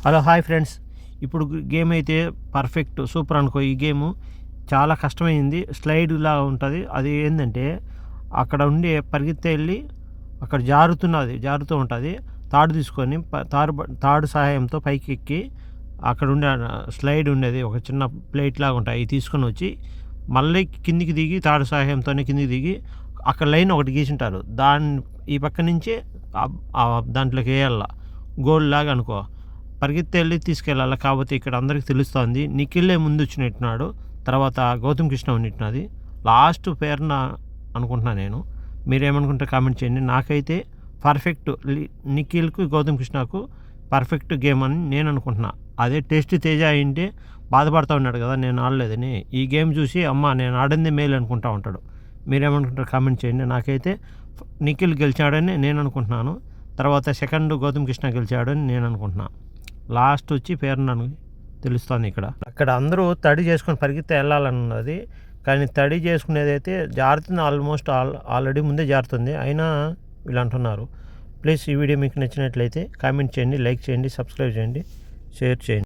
Hello hi friends. ఇప్పుడు game అయితే perfect super అనుకో. ఈ గేము చాలా కష్టమైంది. స్లైడ్ లాగా ఉంటుంది. అది ఏంటంటే అక్కడ ఉండే పరిగెత్తే వెళ్ళి అక్కడ జారుతూ ఉంటుంది. తాడు తీసుకొని తాడు సహాయంతో పైకి ఎక్కి అక్కడ ఉండే స్లైడ్ ఉండేది ఒక చిన్న ప్లేట్ లాగా ఉంటాయి. అవి తీసుకొని వచ్చి మళ్ళీ కిందికి దిగి తాడు సహాయంతోనే కిందికి దిగి అక్కడ లైన్ ఒకటి గీసింటారు. ఈ పక్క నుంచి దాంట్లోకి వేయాల గోల్ లాగా అనుకో. పరిగెత్తి వెళ్ళి తీసుకెళ్ళాలి. కాబట్టి ఇక్కడ అందరికీ తెలుస్తుంది. నిఖిల్లే ముందు వచ్చినట్టున్నాడు, తర్వాత గౌతమ్ కృష్ణ ఉన్నట్టున్నది. లాస్ట్ పేరున అనుకుంటున్నాను నేను. మీరేమనుకుంటే కామెంట్ చేయండి. నాకైతే పర్ఫెక్ట్ నిఖిల్కు గౌతమ్ కృష్ణకు పర్ఫెక్ట్ గేమ్ అని నేను అనుకుంటున్నా. అదే టెస్ట్ తేజ అయింటే బాధపడుతూ ఉన్నాడు కదా నేను ఆడలేదని. ఈ గేమ్ చూసి అమ్మ నేను ఆడిందే మేలు అనుకుంటా ఉంటాడు. మీరేమనుకుంటారు కామెంట్ చేయండి. నాకైతే నిఖిల్ గెలిచాడని నేను అనుకుంటున్నాను. తర్వాత సెకండ్ గౌతమ్ కృష్ణ గెలిచాడని నేను అనుకుంటున్నాను. లాస్ట్ వచ్చి పేరు నన్ను తెలుస్తుంది. అక్కడ అందరూ తడి చేసుకొని పరిగెత్తే వెళ్ళాలన్నది, కానీ తడి చేసుకునేది అయితే జారుతుంది. ఆల్మోస్ట్ ఆల్రెడీ ముందే జారుతుంది. అయినా వీళ్ళు అంటున్నారు. ప్లీజ్ ఈ వీడియో మీకు నచ్చినట్లయితే కామెంట్ చేయండి, లైక్ చేయండి, సబ్స్క్రైబ్ చేయండి, షేర్ చేయండి.